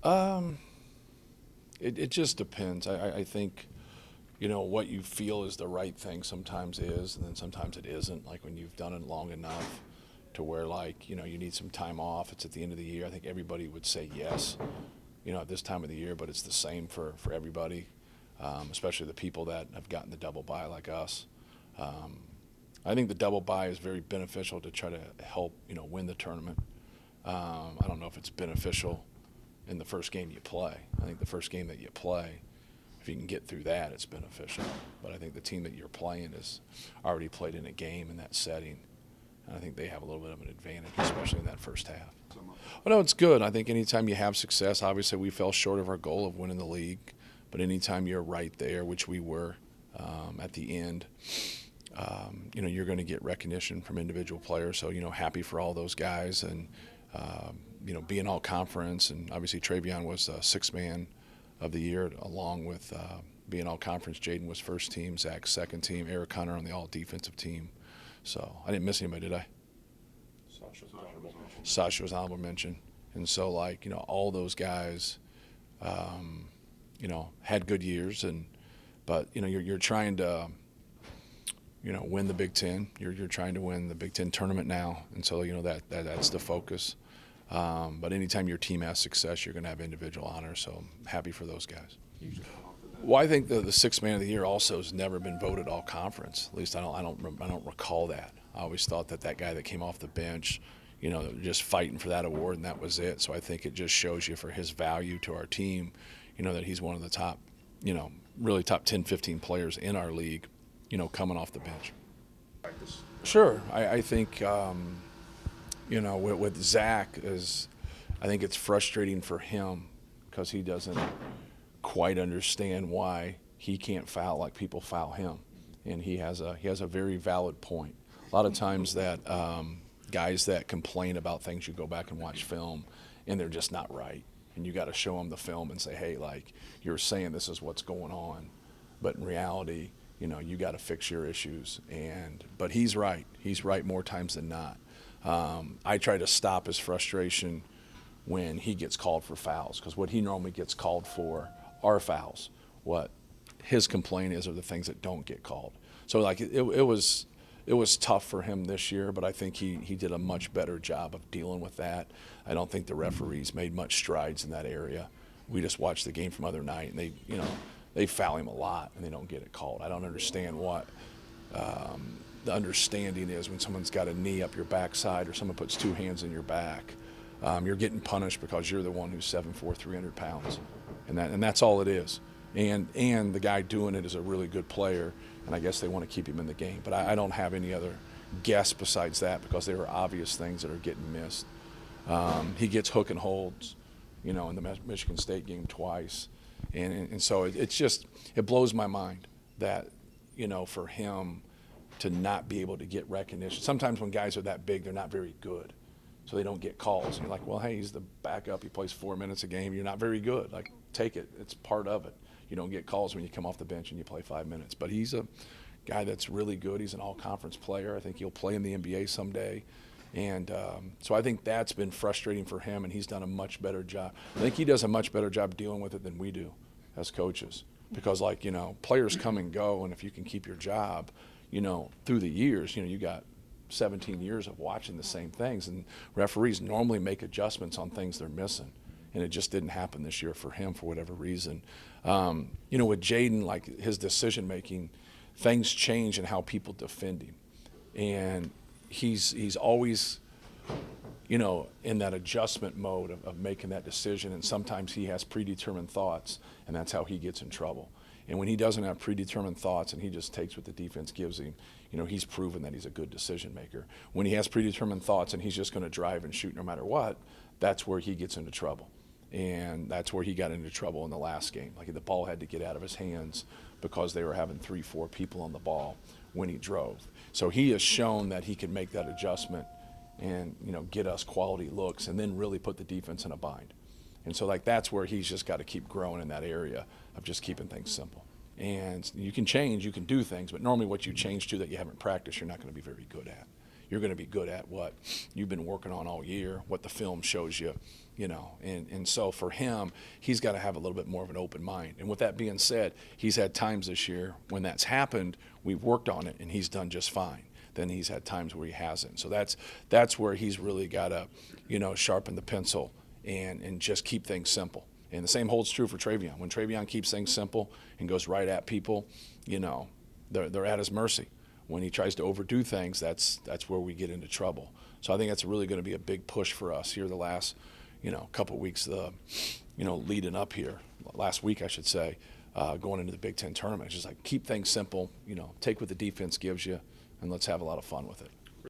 Um, it just depends. I think, what you feel is the right thing sometimes is, and then sometimes it isn't. Like when you've done it long enough to where, like, you need some time off. It's at the end of the year. I think everybody would say yes, at this time of the year, but it's the same for everybody, especially the people that have gotten the double bye like us. Um, I think the double bye is very beneficial to try to help, win the tournament. I don't know if it's beneficial in the first game you play. I think the first game that you play, if you can get through that, it's beneficial. But I think the team that you're playing has already played in a game in that setting. And I think they have a little bit of an advantage, especially in that first half. But no, it's good. I think anytime you have success, obviously we fell short of our goal of winning the league. But anytime you're right there, which we were at the end, you're going to get recognition from individual players. So, happy for all those guys. And being all conference, and obviously Travion was sixth man of the year, along with being all conference. Jaden was first team, Zach second team, Eric Hunter on the all defensive team. So I didn't miss anybody, did I? Sasha was honorable mention. And so, like, all those guys, had good years, but you're trying to win the Big Ten. You're trying to win the Big Ten tournament now, and so that's the focus. But anytime your team has success, you're going to have individual honor. So I'm happy for those guys. Well, I think the sixth man of the year also has never been voted all conference. At least I don't recall that. I always thought that guy that came off the bench, just fighting for that award, and that was it. So I think it just shows you for his value to our team, that he's one of the top, really top 10, 15 players in our league, coming off the bench. Sure. I think, with Zach, I think it's frustrating for him because he doesn't quite understand why he can't foul like people foul him. And he has a very valid point. A lot of times that guys that complain about things, you go back and watch film, and they're just not right. And you got to show them the film and say, hey, like, you're saying this is what's going on, but in reality, you got to fix your issues. But he's right. He's right more times than not. I try to stop his frustration when he gets called for fouls, because what he normally gets called for are fouls. What his complaint is are the things that don't get called. So, like, it was tough for him this year, but I think he did a much better job of dealing with that. I don't think the referees made much strides in that area. We just watched the game from other night, and they foul him a lot, and they don't get it called. I don't understand what the understanding is when someone's got a knee up your backside or someone puts two hands in your back. You're getting punished because you're the one who's 7'4", 300 pounds, and that's all it is. And the guy doing it is a really good player, and I guess they want to keep him in the game. But I don't have any other guess besides that, because there are obvious things that are getting missed. He gets hook and holds, in the Michigan State game twice. And so it blows my mind that, for him to not be able to get recognition. Sometimes when guys are that big, they're not very good, so they don't get calls. And you're like, well, hey, he's the backup. He plays 4 minutes a game. You're not very good. Like, take it. It's part of it. You don't get calls when you come off the bench and you play 5 minutes. But he's a guy that's really good. He's an all-conference player. I think he'll play in the NBA someday. And so I think that's been frustrating for him, and he's done a much better job. I think he does a much better job dealing with it than we do as coaches, because, like, players come and go, and if you can keep your job, through the years, you got 17 years of watching the same things, and referees normally make adjustments on things they're missing, and it just didn't happen this year for him for whatever reason. With Jaden, like, his decision-making, things change in how people defend him, and he's always, in that adjustment mode of making that decision, and sometimes he has predetermined thoughts, and that's how he gets in trouble. And when he doesn't have predetermined thoughts and he just takes what the defense gives him, he's proven that he's a good decision maker. When he has predetermined thoughts and he's just going to drive and shoot no matter what, that's where he gets into trouble. And that's where he got into trouble in the last game. Like, the ball had to get out of his hands because they were having 3-4 people on the ball when he drove. So he has shown that he can make that adjustment and, get us quality looks and then really put the defense in a bind. And so, like, that's where he's just got to keep growing in that area of just keeping things simple. And you can change, you can do things, but normally what you change to that you haven't practiced, you're not going to be very good at. you're going to be good at what you've been working on all year, what the film shows you, and so for him, he's got to have a little bit more of an open mind. And with that being said, he's had times this year when that's happened, we've worked on it, and he's done just fine. Then he's had times where he hasn't. So that's where he's really got to, sharpen the pencil and just keep things simple. And the same holds true for Travion. When Travion keeps things simple and goes right at people, they're at his mercy. When he tries to overdo things, that's where we get into trouble. So I think that's really going to be a big push for us here the last, couple of weeks, leading up here, last week I should say, going into the Big Ten tournament. It's just like keep things simple, take what the defense gives you, and let's have a lot of fun with it.